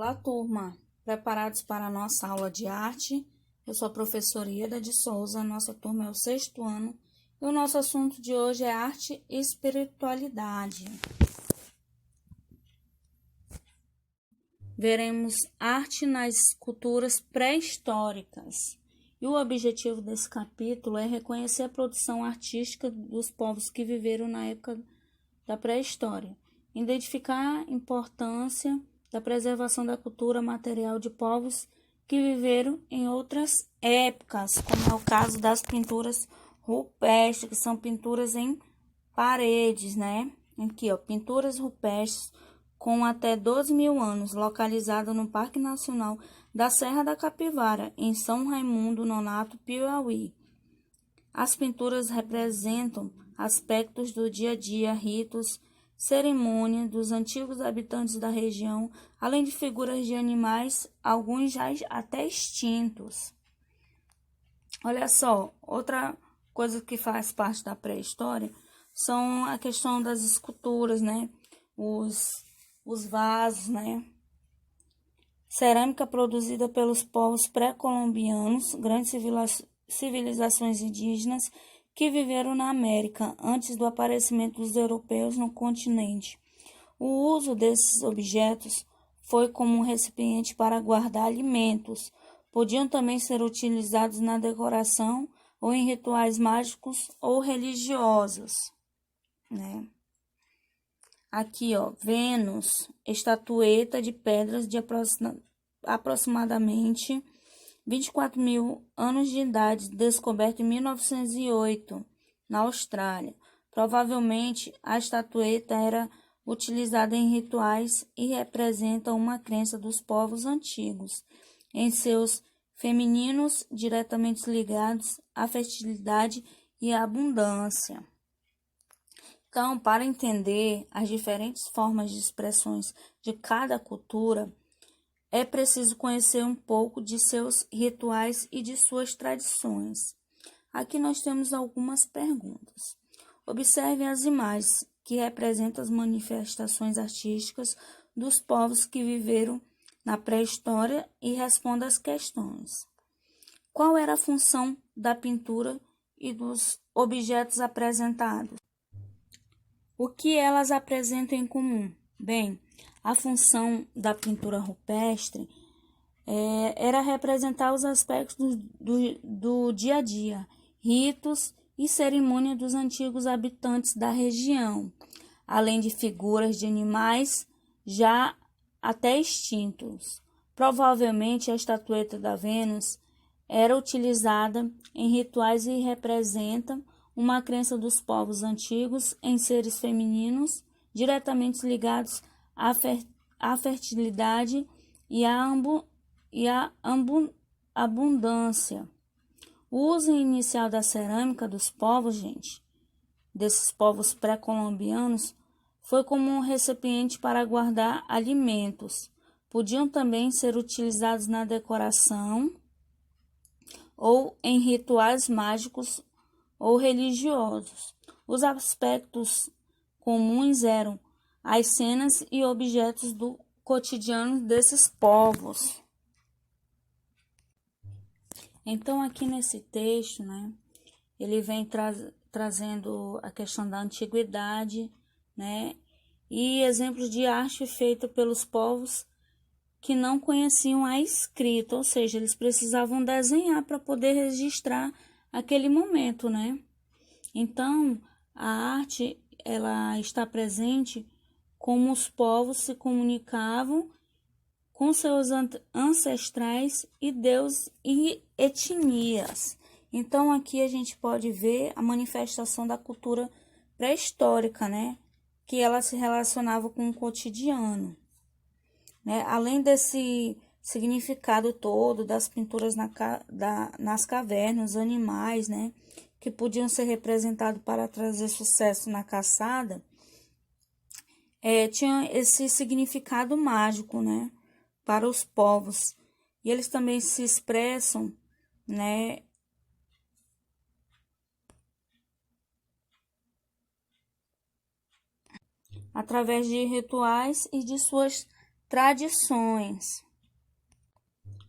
Olá, turma! Preparados para a nossa aula de arte? Eu sou a professora Ieda de Souza, nossa turma é o 6º ano e o nosso assunto de hoje é arte e espiritualidade. Veremos arte nas culturas pré-históricas. E o objetivo desse capítulo é reconhecer a produção artística dos povos que viveram na época da pré-história, identificar a importância da preservação da cultura material de povos que viveram em outras épocas, como é o caso das pinturas rupestres, que são pinturas em paredes, né? Aqui, ó, pinturas rupestres com até 12.000 anos, localizada no Parque Nacional da Serra da Capivara, em São Raimundo Nonato, Piauí. As pinturas representam aspectos do dia a dia, ritos, cerimônia dos antigos habitantes da região, além de figuras de animais, alguns já até extintos. Olha só, outra coisa que faz parte da pré-história são a questão das esculturas, né? Os vasos, né? Cerâmica produzida pelos povos pré-colombianos, grandes civilizações indígenas que viveram na América antes do aparecimento dos europeus no continente. O uso desses objetos foi como um recipiente para guardar alimentos. Podiam também ser utilizados na decoração ou em rituais mágicos ou religiosos, né? Aqui, ó, Vênus, estatueta de pedras de aproximadamente 24.000 anos de idade, descoberta em 1908, na Austrália. Provavelmente, a estatueta era utilizada em rituais e representa uma crença dos povos antigos, em seus femininos diretamente ligados à fertilidade e à abundância. Então, para entender as diferentes formas de expressões de cada cultura, é preciso conhecer um pouco de seus rituais e de suas tradições. Aqui nós temos algumas perguntas. Observe as imagens que representam as manifestações artísticas dos povos que viveram na pré-história e responda as questões. Qual era a função da pintura e dos objetos apresentados? O que elas apresentam em comum? Bem, a função da pintura rupestre era representar os aspectos do dia a dia, ritos e cerimônia dos antigos habitantes da região, além de figuras de animais já até extintos. Provavelmente a estatueta da Vênus era utilizada em rituais e representa uma crença dos povos antigos em seres femininos diretamente ligados à fertilidade e à abundância. O uso inicial da cerâmica dos povos, desses povos pré-colombianos, foi como um recipiente para guardar alimentos. Podiam também ser utilizados na decoração ou em rituais mágicos ou religiosos. Os aspectos comuns eram as cenas e objetos do cotidiano desses povos. Então, aqui nesse texto, né, ele vem trazendo a questão da antiguidade, né, e exemplos de arte feita pelos povos que não conheciam a escrita, ou seja, eles precisavam desenhar para poder registrar aquele momento, né? Então, a arte, ela está presente como os povos se comunicavam com seus ancestrais e deuses e etnias. Então, aqui a gente pode ver a manifestação da cultura pré-histórica, né? Que ela se relacionava com o cotidiano, né? Além desse significado todo das pinturas nas cavernas, animais, né? Que podiam ser representados para trazer sucesso na caçada, tinha esse significado mágico, né? Para os povos. E eles também se expressam, né? Através de rituais e de suas tradições.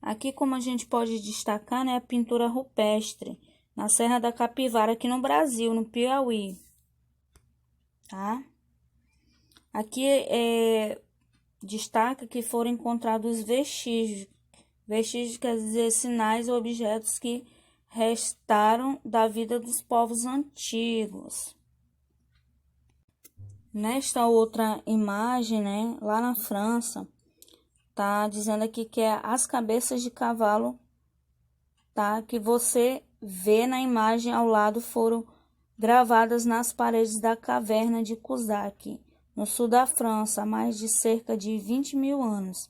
Aqui, como a gente pode destacar, né, a pintura rupestre na Serra da Capivara, aqui no Brasil, no Piauí, tá? Aqui destaca que foram encontrados vestígios, quer dizer, sinais ou objetos que restaram da vida dos povos antigos. Nesta outra imagem, né, lá na França, tá dizendo aqui que é as cabeças de cavalo, tá, que você vê na imagem ao lado foram gravadas nas paredes da caverna de Cusack, no sul da França, há mais de cerca de 20 mil anos.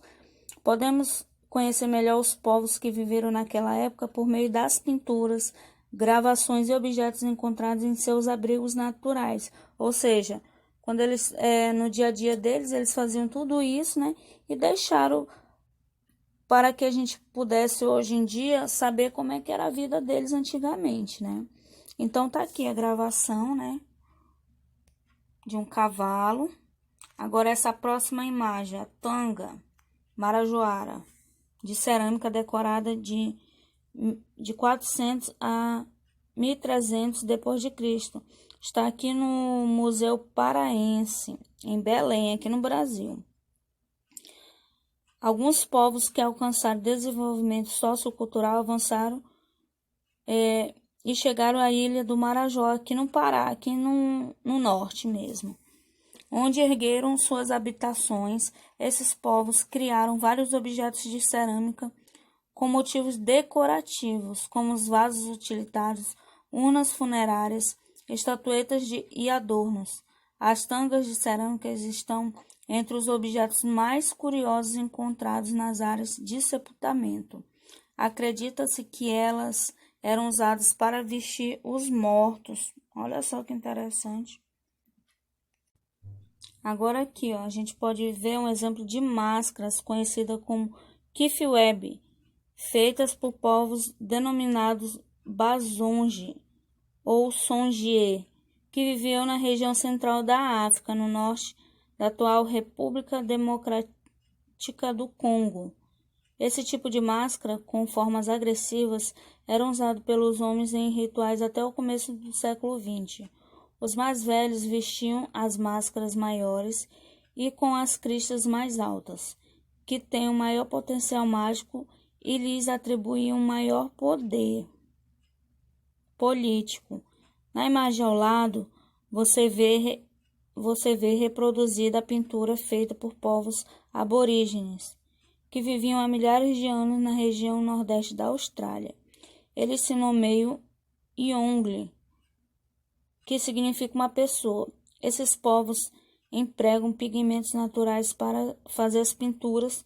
Podemos conhecer melhor os povos que viveram naquela época por meio das pinturas, gravações e objetos encontrados em seus abrigos naturais, ou seja, quando eles, no dia a dia deles, eles faziam tudo isso, né? E deixaram para que a gente pudesse, hoje em dia, saber como é que era a vida deles antigamente, né? Então, tá aqui a gravação, né? De um cavalo. Agora, essa próxima imagem, a tanga marajoara, de cerâmica decorada de 400 a 1300 depois de Cristo. Está aqui no Museu Paraense, em Belém, aqui no Brasil. Alguns povos que alcançaram desenvolvimento sociocultural avançaram e chegaram à ilha do Marajó, aqui no Pará, aqui no norte mesmo, onde ergueram suas habitações. Esses povos criaram vários objetos de cerâmica com motivos decorativos, como os vasos utilitários, urnas funerárias, estatuetas e adornos. As tangas de cerâmica estão entre os objetos mais curiosos encontrados nas áreas de sepultamento. Acredita-se que elas eram usadas para vestir os mortos. Olha só que interessante. Agora aqui, ó, a gente pode ver um exemplo de máscaras conhecida como kifweb, feitas por povos denominados Bazonge ou Songhie, que viviam na região central da África, no norte da atual República Democrática do Congo. Esse tipo de máscara, com formas agressivas, era usado pelos homens em rituais até o começo do século XX. Os mais velhos vestiam as máscaras maiores e com as cristas mais altas, que têm um maior potencial mágico e lhes atribuíam maior poder político. Na imagem ao lado, você vê reproduzida a pintura feita por povos aborígenes, que viviam há milhares de anos na região nordeste da Austrália. Eles se nomeiam Yongle, que significa uma pessoa. Esses povos empregam pigmentos naturais para fazer as pinturas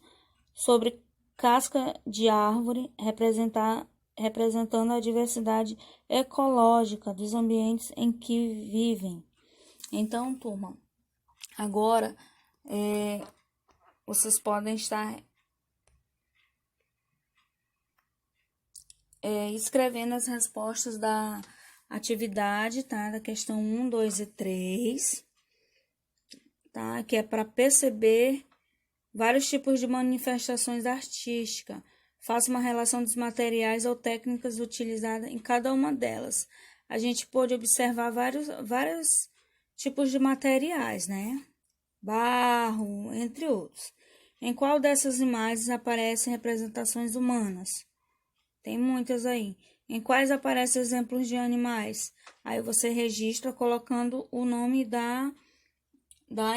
sobre casca de árvore, representando a diversidade ecológica dos ambientes em que vivem. Então, turma, agora vocês podem estar escrevendo as respostas da atividade, tá? Da questão 1, 2 e 3, tá? Que é para perceber vários tipos de manifestações artísticas. Faça uma relação dos materiais ou técnicas utilizadas em cada uma delas. A gente pode observar vários tipos de materiais, né? Barro, entre outros. Em qual dessas imagens aparecem representações humanas? Tem muitas aí. Em quais aparecem exemplos de animais? Aí você registra colocando o nome da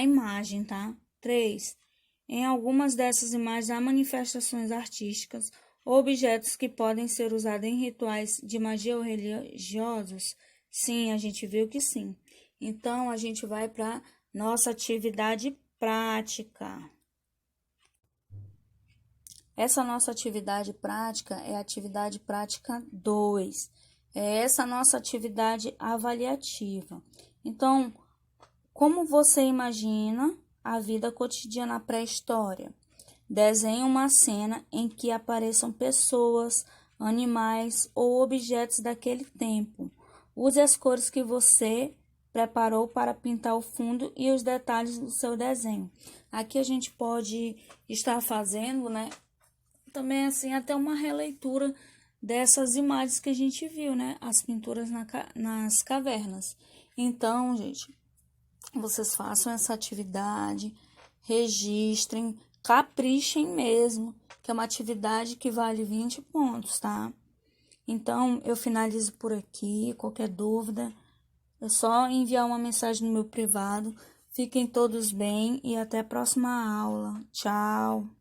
imagem, tá? 3. Em algumas dessas imagens há manifestações artísticas ou objetos que podem ser usados em rituais de magia ou religiosos? Sim, a gente viu que sim. Então, a gente vai para nossa atividade prática. Essa nossa atividade prática é a atividade prática 2. É essa nossa atividade avaliativa. Então, como você imagina a vida cotidiana pré-história? Desenhe uma cena em que apareçam pessoas, animais ou objetos daquele tempo. Use as cores que você preparou para pintar o fundo e os detalhes do seu desenho. Aqui a gente pode estar fazendo, né, também assim até uma releitura dessas imagens que a gente viu, né, as pinturas nas cavernas. Então, gente, vocês façam essa atividade, registrem, caprichem mesmo, que é uma atividade que vale 20 pontos, tá? Então, eu finalizo por aqui. Qualquer dúvida, é só enviar uma mensagem no meu privado. Fiquem todos bem e até a próxima aula. Tchau!